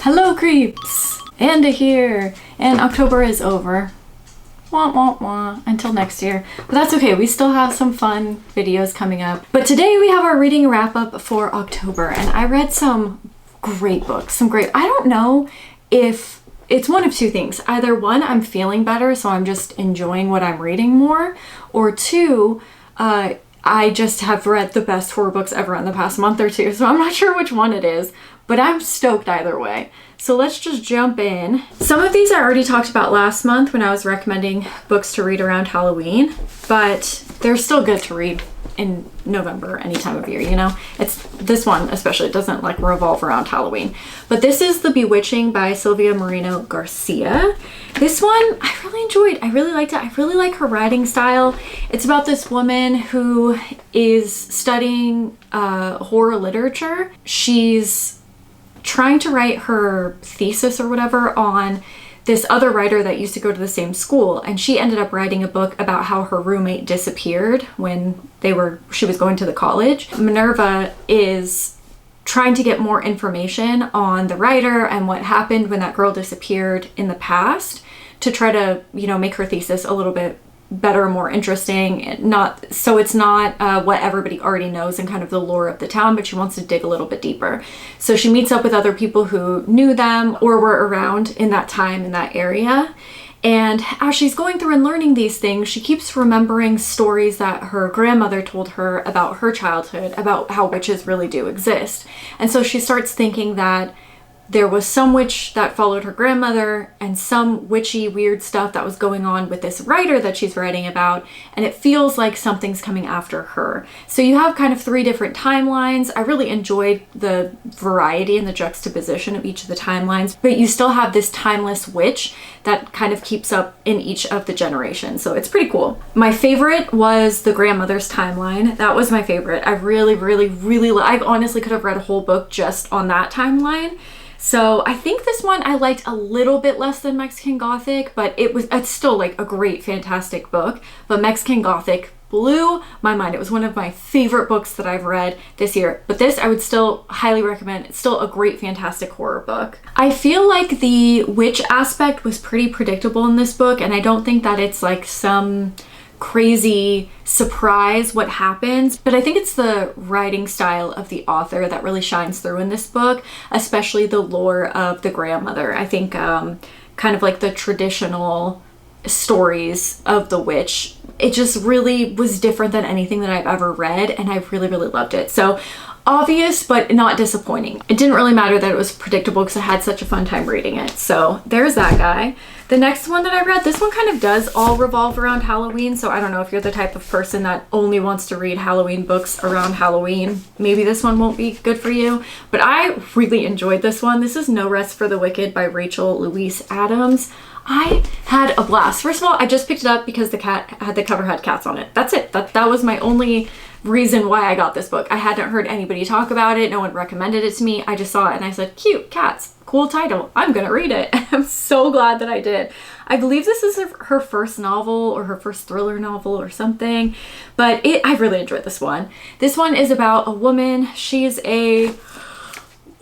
Hello creeps! Anda here! And October is over. Wah wah wah. Until next year. But that's okay, we still have some fun videos coming up. But today we have our reading wrap up for October, and I read some great books. I don't know if it's one of two things. Either one, I'm feeling better, so I'm just enjoying what I'm reading more, or two, I just have read the best horror books ever in the past month or two, so I'm not sure which one it is, but I'm stoked either way. So let's just jump in. Some of these I already talked about last month when I was recommending books to read around Halloween, but they're still good to read in November, any time of year, you know? It's this one especially, it doesn't like revolve around Halloween. But this is The Bewitching by Silvia Moreno Garcia. This one I really enjoyed. I really liked it. I really like her writing style. It's about this woman who is studying horror literature. She's trying to write her thesis or whatever on this other writer that used to go to the same school, and she ended up writing a book about how her roommate disappeared when she was going to the college. Minerva is trying to get more information on the writer and what happened when that girl disappeared in the past to try to, you know, make her thesis a little bit better, more interesting, so it's not what everybody already knows and kind of the lore of the town, but she wants to dig a little bit deeper. So she meets up with other people who knew them or were around in that time in that area. And as she's going through and learning these things, she keeps remembering stories that her grandmother told her about her childhood, about how witches really do exist. And so she starts thinking that there was some witch that followed her grandmother and some witchy weird stuff that was going on with this writer that she's writing about, and it feels like something's coming after her. So you have kind of three different timelines. I really enjoyed the variety and the juxtaposition of each of the timelines, but you still have this timeless witch that kind of keeps up in each of the generations. So it's pretty cool. My favorite was the grandmother's timeline. That was my favorite. I I honestly could have read a whole book just on that timeline. So I think this one I liked a little bit less than Mexican Gothic, but it's still like a great, fantastic book. But Mexican Gothic blew my mind. It was one of my favorite books that I've read this year. But this I would still highly recommend. It's still a great, fantastic horror book. I feel like the witch aspect was pretty predictable in this book, and I don't think that it's like some crazy surprise what happens, but I think it's the writing style of the author that really shines through in this book, especially the lore of the grandmother. I think kind of like the traditional stories of the witch, it just really was different than anything that I've ever read, and I really loved it. So obvious, but not disappointing. It didn't really matter that it was predictable because I had such a fun time reading it. So there's that guy. The next one that I read, this one kind of does all revolve around Halloween, so I don't know if you're the type of person that only wants to read Halloween books around Halloween. Maybe this one won't be good for you, but I really enjoyed this one. This is No Rest for the Wicked by Rachel Louise Adams. I had a blast. First of all, I just picked it up because the cover had cats on it. That's it. That was my only reason why I got this book. I hadn't heard anybody talk about it. No one recommended it to me. I just saw it and I said, cute, cats, cool title. I'm gonna read it. I'm so glad that I did. I believe this is her first novel or her first thriller novel or something, but I really enjoyed this one. This one is about a woman. She's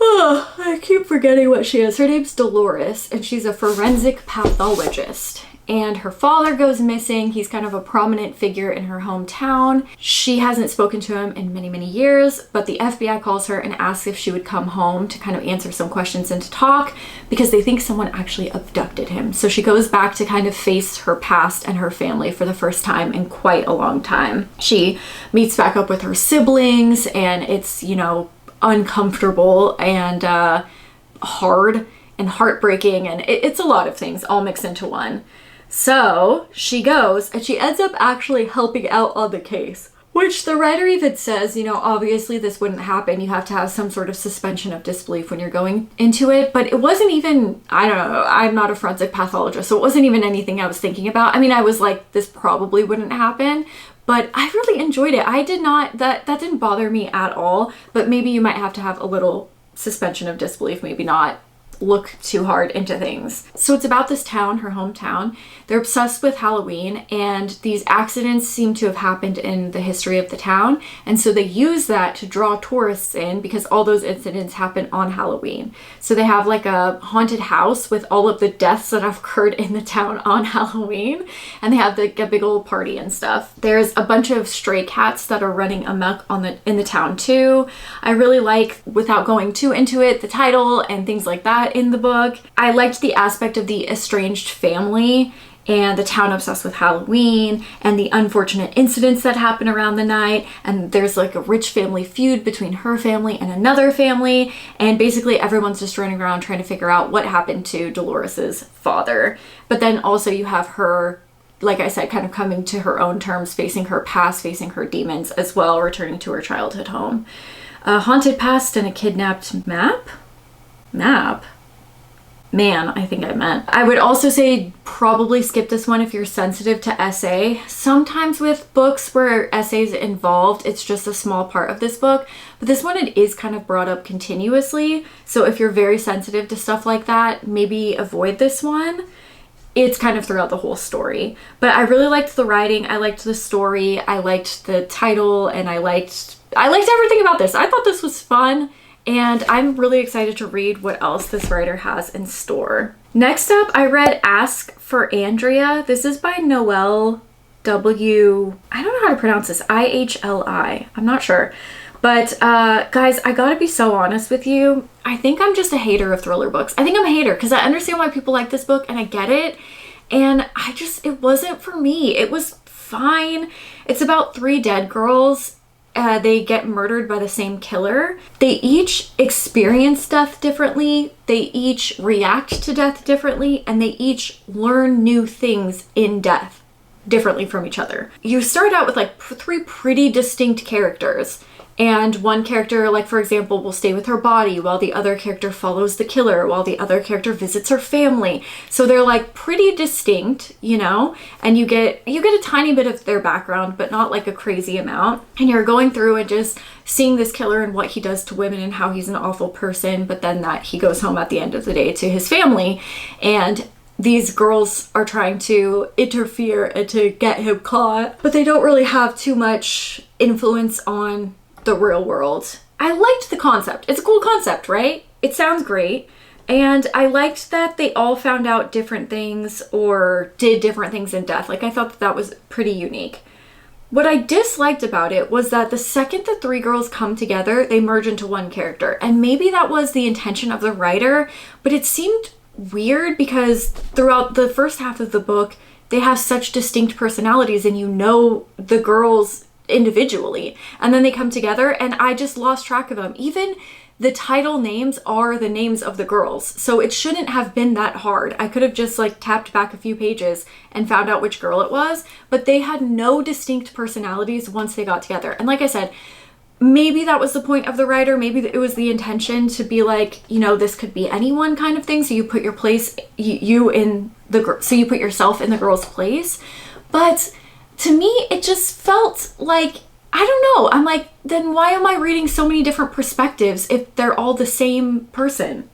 I keep forgetting what she is. Her name's Dolores, and she's a forensic pathologist. And her father goes missing. He's kind of a prominent figure in her hometown. She hasn't spoken to him in many years, but the FBI calls her and asks if she would come home to kind of answer some questions and to talk because they think someone actually abducted him. So she goes back to kind of face her past and her family for the first time in quite a long time. She meets back up with her siblings, and it's, you know, uncomfortable and hard and heartbreaking, and it's a lot of things all mixed into one. So she goes and she ends up actually helping out on the case, which the writer even says, you know, obviously this wouldn't happen. You have to have some sort of suspension of disbelief when you're going into it. But it wasn't even, I don't know, I'm not a forensic pathologist, so it wasn't even anything I was thinking about. I mean, I was like, this probably wouldn't happen, but I really enjoyed it. I did not, that didn't bother me at all, but maybe you might have to have a little suspension of disbelief, maybe not look too hard into things. So it's about this town, her hometown. They're obsessed with Halloween, and these accidents seem to have happened in the history of the town. And so they use that to draw tourists in because all those incidents happen on Halloween. So they have like a haunted house with all of the deaths that have occurred in the town on Halloween. And they have like a big old party and stuff. There's a bunch of stray cats that are running amok in the town too. I really like, without going too into it, the title and things like that in the book. I liked the aspect of the estranged family and the town obsessed with Halloween and the unfortunate incidents that happen around the night. And there's like a rich family feud between her family and another family. And basically everyone's just running around trying to figure out what happened to Dolores's father. But then also you have her, like I said, kind of coming to her own terms, facing her past, facing her demons as well, returning to her childhood home. A haunted past and a kidnapped map? Man, I think I meant. I would also say probably skip this one if you're sensitive to essay. Sometimes with books where essays involved, it's just a small part of this book, but this one it is kind of brought up continuously. So if you're very sensitive to stuff like that, maybe avoid this one. It's kind of throughout the whole story. But I really liked the writing, I liked the story, I liked the title, and I liked everything about this. I thought this was fun. And I'm really excited to read what else this writer has in store. Next up, I read Ask for Andrea. This is by Noelle W. I don't know how to pronounce this. IHLI. I'm not sure. But guys, I gotta be so honest with you. I think I'm just a hater of thriller books. I think I'm a hater because I understand why people like this book and I get it. And it wasn't for me. It was fine. It's about 3 dead girls. They get murdered by the same killer. They each experience death differently. They each react to death differently. And they each learn new things in death differently from each other. You start out with like 3 pretty distinct characters. And one character, like for example, will stay with her body while the other character follows the killer, while the other character visits her family. So they're like pretty distinct, you know, and you get a tiny bit of their background, but not like a crazy amount. And you're going through and just seeing this killer and what he does to women and how he's an awful person, but then that he goes home at the end of the day to his family. And these girls are trying to interfere and to get him caught, but they don't really have too much influence on the real world. I liked the concept. It's a cool concept, right? It sounds great. And I liked that they all found out different things or did different things in death. Like I thought that was pretty unique. What I disliked about it was that the second the 3 girls come together, they merge into one character. And maybe that was the intention of the writer, but it seemed weird because throughout the first half of the book, they have such distinct personalities and you know the girls individually, and then they come together and I just lost track of them. Even the title names are the names of the girls, so it shouldn't have been that hard. I could have just like tapped back a few pages and found out which girl it was, but they had no distinct personalities once they got together. And like I said, maybe that was the point of the writer, maybe it was the intention to be like, you know, this could be anyone kind of thing, so you put your place, so you put yourself in the girl's place. But to me, it just felt like, I don't know. I'm like, then why am I reading so many different perspectives if they're all the same person?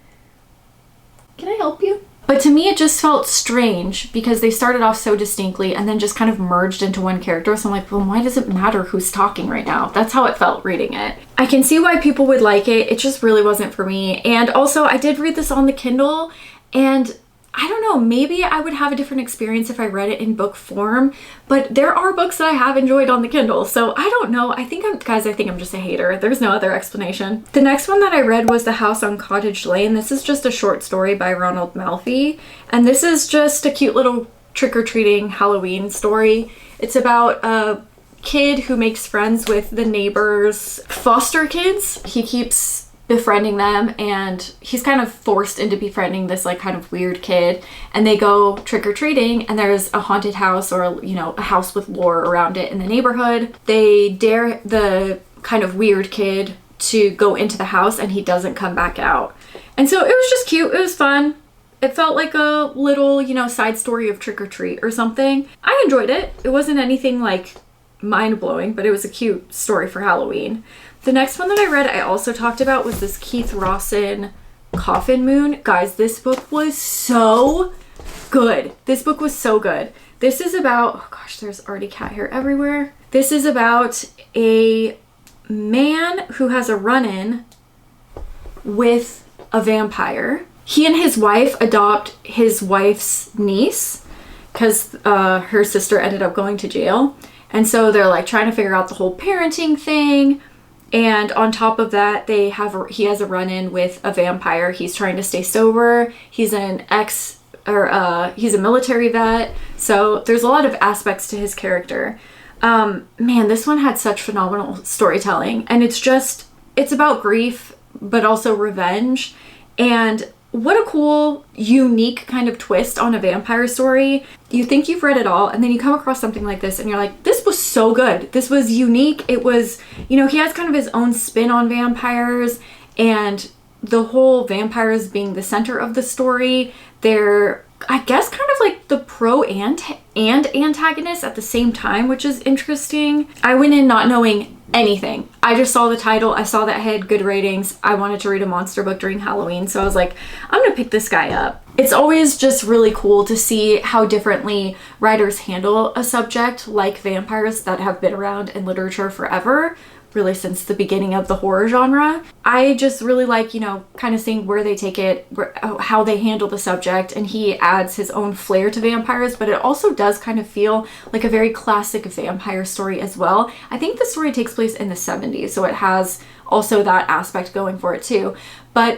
Can I help you? But to me, it just felt strange because they started off so distinctly and then just kind of merged into one character. So I'm like, well, why does it matter who's talking right now? That's how it felt reading it. I can see why people would like it. It just really wasn't for me. And also, I did read this on the Kindle, and I don't know, maybe I would have a different experience if I read it in book form, but there are books that I have enjoyed on the Kindle, so I don't know. I think I'm just a hater. There's no other explanation. The next one that I read was The House on Cottage Lane. This is just a short story by Ronald Malfi, and this is just a cute little trick-or-treating Halloween story. It's about a kid who makes friends with the neighbor's foster kids. He keeps befriending them, and he's kind of forced into befriending this like kind of weird kid, and they go trick-or-treating, and there's a haunted house, or you know, a house with lore around it in the neighborhood. They dare the kind of weird kid to go into the house, and he doesn't come back out. And so it was just cute. It was fun. It felt like a little, you know, side story of Trick or Treat or something. I enjoyed it. It wasn't anything like mind-blowing, but it was a cute story for Halloween. The next one that I read I also talked about was this Keith Rawson Coffin Moon. Guys, this book was so good. This book was so good. This is about, oh gosh, there's already cat hair everywhere. This is about a man who has a run-in with a vampire. He and his wife adopt his wife's niece because her sister ended up going to jail. And so they're like trying to figure out the whole parenting thing. And on top of that, he has a run-in with a vampire. He's trying to stay sober. He's he's a military vet. So there's a lot of aspects to his character. Man, this one had such phenomenal storytelling. And it's about grief, but also revenge. And what a cool, unique kind of twist on a vampire story. You think you've read it all, and then you come across something like this, and you're like, this was so good. This was unique. It was, he has kind of his own spin on vampires, and the whole vampires being the center of the story. They're, I guess, kind of like the pro and antagonist at the same time, which is interesting. I went in not knowing anything. I just saw the title. I saw that it had good ratings. I wanted to read a monster book during Halloween, so I was like, I'm gonna pick this guy up. It's always just really cool to see how differently writers handle a subject like vampires that have been around in literature forever, really since the beginning of the horror genre. I just really like, kind of seeing where they take it, how they handle the subject, and he adds his own flair to vampires, but it also does kind of feel like a very classic vampire story as well. I think the story takes place in the 70s, so it has also that aspect going for it too. But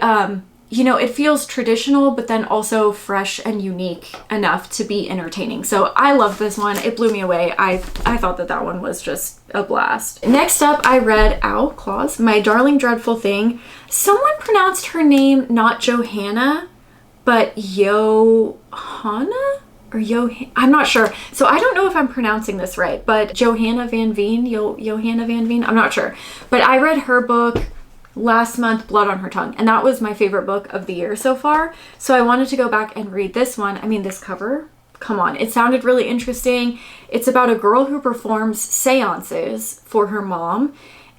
it feels traditional, but then also fresh and unique enough to be entertaining. So I love this one. It blew me away. I thought that one was just a blast. Next up, I read My Darling Dreadful Thing. Someone pronounced her name not Johanna, but Johanna? Or I'm not sure. So I don't know if I'm pronouncing this right, but Johanna Van Veen, Johanna Van Veen, I'm not sure. But I read her book last month, Blood on Her Tongue, and that was my favorite book of the year so far. So I wanted to go back and read this one. I mean, this cover, come on, it sounded really interesting. It's about a girl who performs seances for her mom,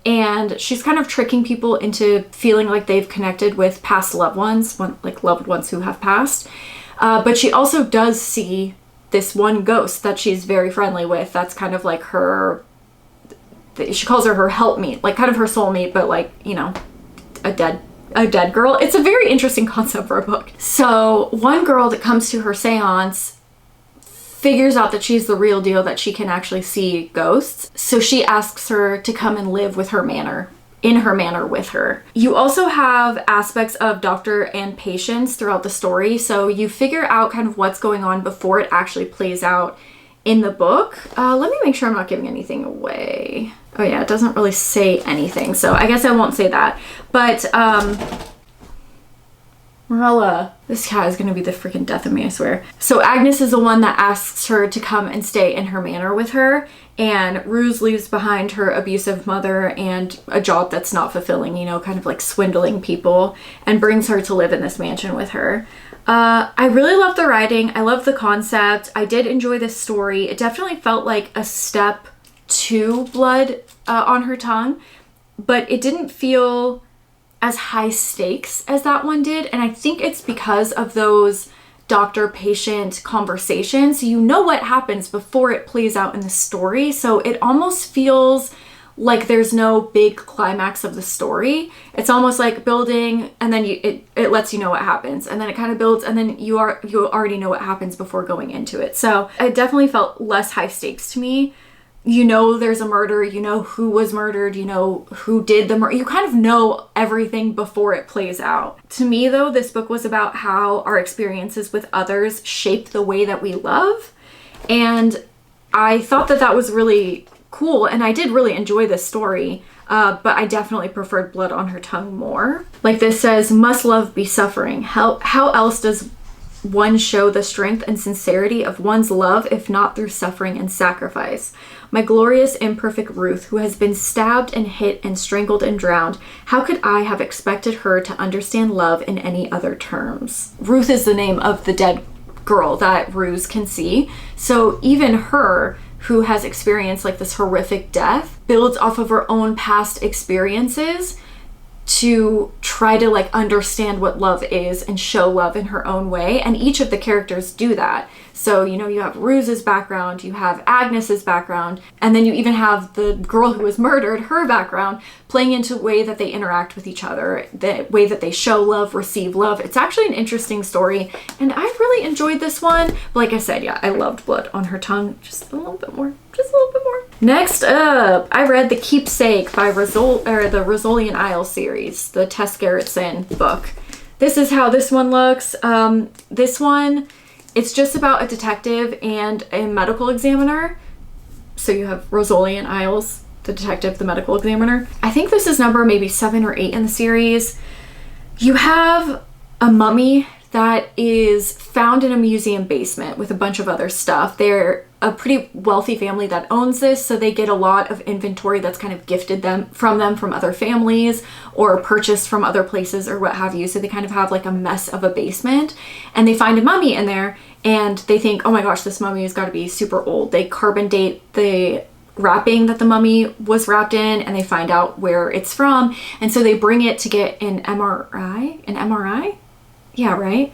and she's kind of tricking people into feeling like they've connected with past loved ones, like loved ones who have passed. But she also does see this one ghost that she's very friendly with. That's kind of like her, she calls her helpmeet, like kind of her soulmate, but like, a dead girl. It's a very interesting concept for a book. So one girl that comes to her seance figures out that she's the real deal, that she can actually see ghosts. So she asks her to come and live with her in her manor with her. You also have aspects of doctor and patients throughout the story. So you figure out kind of what's going on before it actually plays out in the book. Let me make sure I'm not giving anything away. Oh yeah, it doesn't really say anything, so I guess I won't say that. But Morella, this cat is gonna be the freaking death of me, I swear. So Agnes is the one that asks her to come and stay in her manor with her, and Ruse leaves behind her abusive mother and a job that's not fulfilling, kind of like swindling people, and brings her to live in this mansion with her. I really love the writing. I love the concept. I did enjoy this story. It definitely felt like a step to Blood on Her Tongue, but it didn't feel as high stakes as that one did. And I think it's because of those doctor-patient conversations. You know what happens before it plays out in the story. So it almost feels like there's no big climax of the story. It's almost like building, and then it lets you know what happens, and then it kind of builds, and then you already know what happens before going into it. So it definitely felt less high stakes to me. There's a murder, who was murdered, who did the murder. You kind of know everything before it plays out. To me, though, this book was about how our experiences with others shape the way that we love, and I thought that was really cool, and I did really enjoy this story, but I definitely preferred Blood on Her Tongue more. Like this says, must love be suffering? How else does one show the strength and sincerity of one's love if not through suffering and sacrifice? My glorious imperfect Ruth, who has been stabbed and hit and strangled and drowned, how could I have expected her to understand love in any other terms? Ruth is the name of the dead girl that Ruse can see, so even her, who has experienced like this horrific death, builds off of her own past experiences to try to like understand what love is and show love in her own way. And each of the characters do that. So, you know, you have Ruse's background, you have Agnes's background, and then you even have the girl who was murdered, her background, playing into the way that they interact with each other, the way that they show love, receive love. It's actually an interesting story, and I really enjoyed this one. But like I said, yeah, I loved Blood on Her Tongue just a little bit more, Next up, I read The Keepsake by the Rosolian Isle series, the Tess Gerritsen book. This is how this one looks. This one, it's just about a detective and a medical examiner. So you have Rosolian Isles, the detective, the medical examiner. I think this is number maybe 7 or 8 in the series. You have a mummy that is found in a museum basement with a bunch of other stuff. They're a pretty wealthy family that owns this, so they get a lot of inventory that's kind of gifted from other families or purchased from other places or what have you. So they kind of have like a mess of a basement, and they find a mummy in there, and they think, oh my gosh, this mummy has got to be super old. They carbon date the wrapping that the mummy was wrapped in, and they find out where it's from, and so they bring it to get an MRI? Yeah, right?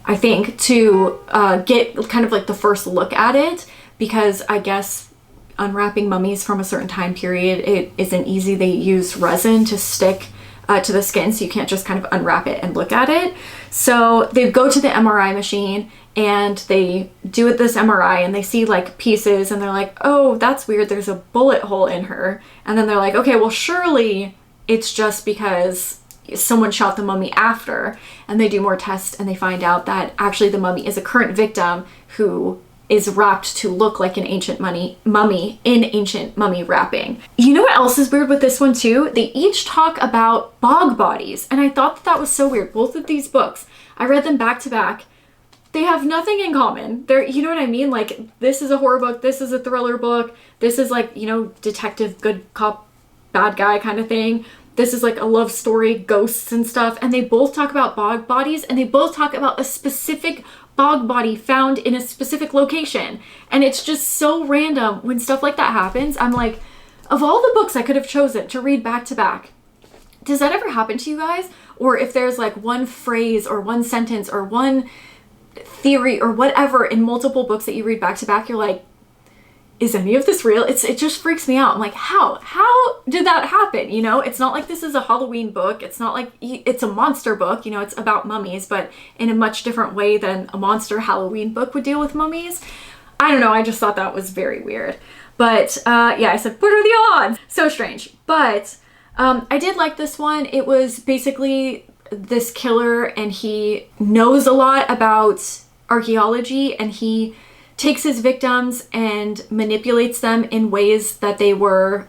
I think to get kind of like the first look at it, because I guess unwrapping mummies from a certain time period, it isn't easy. They use resin to stick to the skin, so you can't just kind of unwrap it and look at it. So they go to the MRI machine and they do this MRI, and they see like pieces, and they're like, oh, that's weird, there's a bullet hole in her. And then they're like, okay, well surely it's just because someone shot the mummy after. And they do more tests, and they find out that actually the mummy is a current victim who is wrapped to look like an ancient mummy in ancient mummy wrapping. You know what else is weird with this one too? They each talk about bog bodies, and I thought that was so weird. Both of these books, I read them back to back. They have nothing in common. They're, you know what I mean? Like, this is a horror book, this is a thriller book, this is like, you know, detective, good cop, bad guy kind of thing. This is like a love story, ghosts and stuff, and they both talk about bog bodies, and they both talk about a specific bog body found in a specific location. And it's just so random when stuff like that happens. I'm like, of all the books I could have chosen to read back to back, does that ever happen to you guys? Or if there's like one phrase or one sentence or one theory or whatever in multiple books that you read back to back, you're like, is any of this real? It just freaks me out. I'm like, how did that happen? You know, it's not like this is a Halloween book. It's not like it's a monster book, you know, it's about mummies, but in a much different way than a monster Halloween book would deal with mummies. I don't know. I just thought that was very weird. But yeah, I said, what are the odds? So strange. But I did like this one. It was basically this killer, and he knows a lot about archaeology, and he takes his victims and manipulates them in ways that they were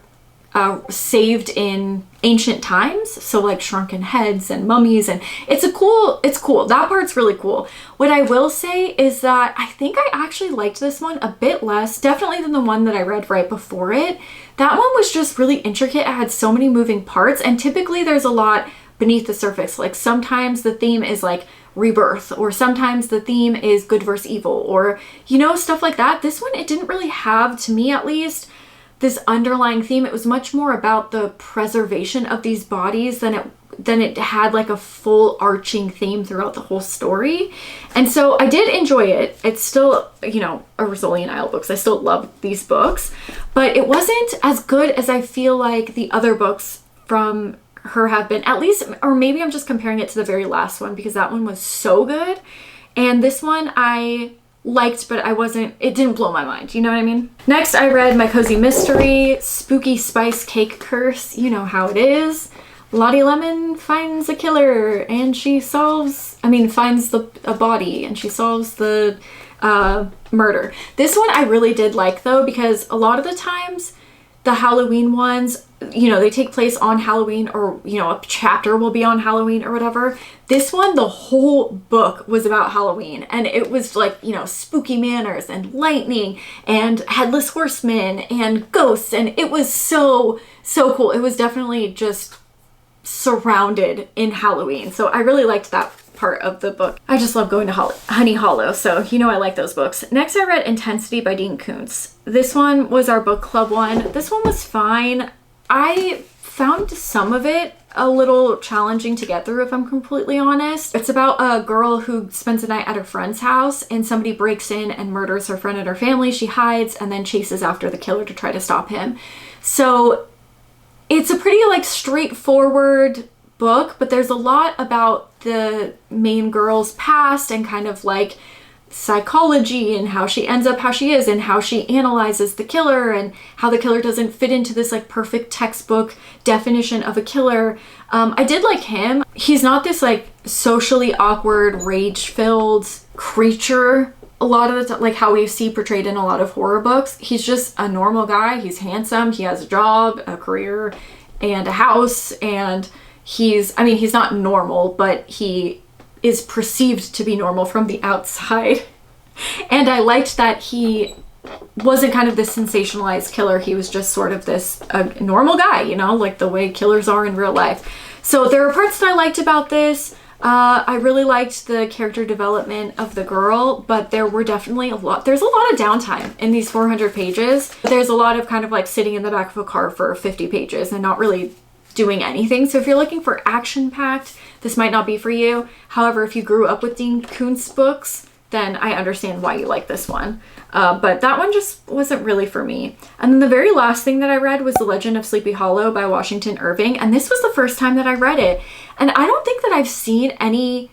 saved in ancient times. So like shrunken heads and mummies, and it's cool. That part's really cool. What I will say is that I think I actually liked this one a bit less, definitely, than the one that I read right before it. That one was just really intricate. It had so many moving parts, and typically there's a lot beneath the surface. Like sometimes the theme is like rebirth, or sometimes the theme is good versus evil, or, you know, stuff like that. This one, it didn't really have, to me at least, this underlying theme. It was much more about the preservation of these bodies than it had like a full arching theme throughout the whole story. And so I did enjoy it. It's still, you know, a Rosolian Isle books. I still love these books, but it wasn't as good as I feel like the other books from her have been, at least, or maybe I'm just comparing it to the very last one, because that one was so good, and this one I liked, but it didn't blow my mind, you know what I mean? Next, I read My Cozy Mystery, Spooky Spice Cake Curse. You know how it is. Lottie Lemon finds a killer, and she finds a body, and she solves the murder. This one I really did like, though, because a lot of the times the Halloween ones, you know, they take place on Halloween, or, you know, a chapter will be on Halloween or whatever. This one, the whole book was about Halloween, and it was like, you know, spooky manners and lightning and headless horsemen and ghosts, and it was so cool. It was definitely just surrounded in Halloween. So I really liked that part of the book. I just love going to Honey Hollow, so you know I like those books. Next, I read Intensity by Dean Koontz. This one was our book club one. This one was fine. I found some of it a little challenging to get through, if I'm completely honest. It's about a girl who spends the night at her friend's house and somebody breaks in and murders her friend and her family. She hides and then chases after the killer to try to stop him. So it's a pretty like straightforward book, but there's a lot about the main girl's past and kind of like psychology and how she ends up how she is and how she analyzes the killer and how the killer doesn't fit into this like perfect textbook definition of a killer. I did like him. He's not this like socially awkward, rage-filled creature a lot of the time, like how we see portrayed in a lot of horror books. He's just a normal guy. He's handsome. He has a job, a career, and a house. And he's not normal, but he is perceived to be normal from the outside. And I liked that he wasn't kind of this sensationalized killer. He was just sort of this normal guy, you know, like the way killers are in real life. So there are parts that I liked about this. I really liked the character development of the girl, but there were definitely there's a lot of downtime in these 400 pages. There's a lot of kind of like sitting in the back of a car for 50 pages and not really doing anything. So if you're looking for action-packed, this might not be for you. However, if you grew up with Dean Koontz books, then I understand why you like this one. But that one just wasn't really for me. And then the very last thing that I read was The Legend of Sleepy Hollow by Washington Irving. And this was the first time that I read it. And I don't think that I've seen any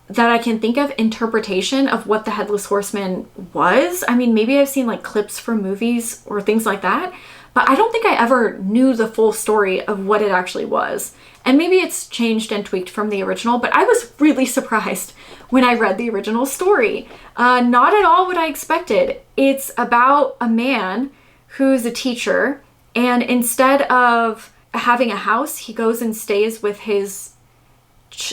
that I can think of interpretation of what the Headless Horseman was. I mean, maybe I've seen like clips from movies or things like that, but I don't think I ever knew the full story of what it actually was. And maybe it's changed and tweaked from the original, but I was really surprised when I read the original story. Not at all what I expected. It's about a man who's a teacher, and instead of having a house, he goes and stays with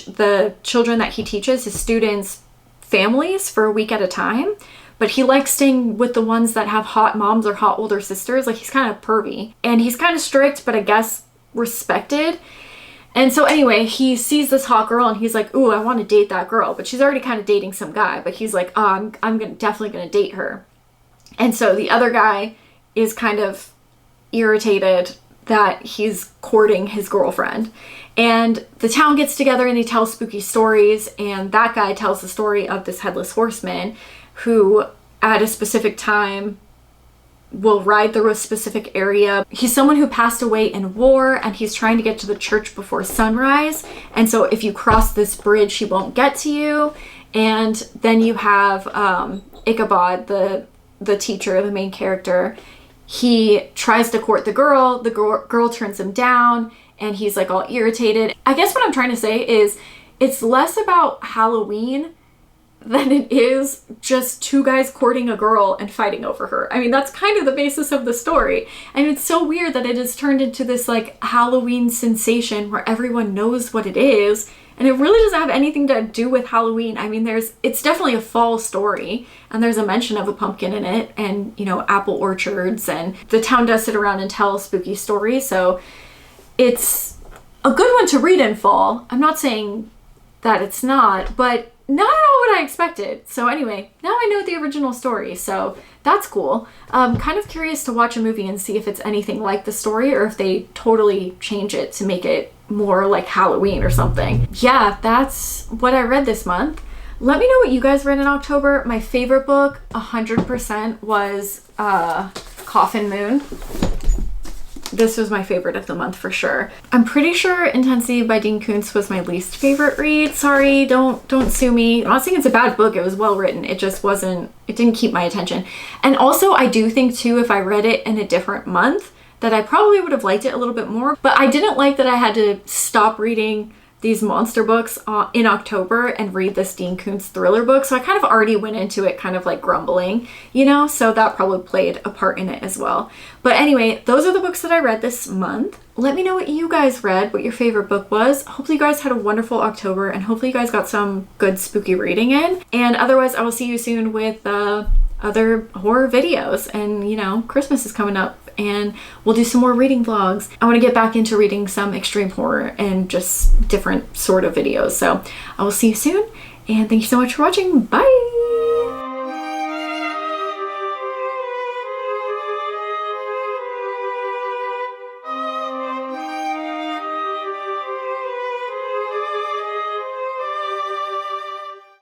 the children that he teaches, his students' families, for a week at a time. But he likes staying with the ones that have hot moms or hot older sisters. Like, he's kind of pervy. And he's kind of strict, but I guess respected. And so anyway, he sees this hot girl and he's like, ooh, I want to date that girl. But she's already kind of dating some guy. But he's like, oh, I'm definitely going to date her. And so the other guy is kind of irritated that he's courting his girlfriend. And the town gets together and they tell spooky stories. And that guy tells the story of this Headless Horseman who at a specific time will ride through a specific area. He's someone who passed away in war and he's trying to get to the church before sunrise. And so if you cross this bridge, he won't get to you. And then you have Ichabod, the teacher, the main character. He tries to court the girl. The girl turns him down and he's like all irritated. I guess what I'm trying to say is it's less about Halloween than it is just two guys courting a girl and fighting over her. I mean, that's kind of the basis of the story. And it's so weird that it has turned into this like Halloween sensation where everyone knows what it is. And it really doesn't have anything to do with Halloween. I mean, it's definitely a fall story and there's a mention of a pumpkin in it and, you know, apple orchards, and the town does sit around and tell spooky stories. So it's a good one to read in fall. I'm not saying that it's not, but not at all what I expected. So anyway, now I know the original story, so that's cool. Kind of curious to watch a movie and see if it's anything like the story or if they totally change it to make it more like Halloween or something. Yeah, that's what I read this month. Let me know what you guys read in October. My favorite book, 100%, was Coffin Moon. This was my favorite of the month for sure. I'm pretty sure Intensity by Dean Koontz was my least favorite read. Sorry, don't sue me. I'm not saying it's a bad book. It was well written. It just wasn't, it didn't keep my attention. And also I do think too, if I read it in a different month, that I probably would have liked it a little bit more. But I didn't like that I had to stop reading these monster books in October and read this Dean Koontz thriller book. So I kind of already went into it kind of like grumbling, you know, so that probably played a part in it as well. But anyway, those are the books that I read this month. Let me know what you guys read, what your favorite book was. Hopefully you guys had a wonderful October and hopefully you guys got some good spooky reading in. And otherwise I will see you soon with other horror videos. And you know, Christmas is coming up and we'll do some more reading vlogs. I want to get back into reading some extreme horror and just different sort of videos. So I will see you soon and thank you so much for watching. Bye!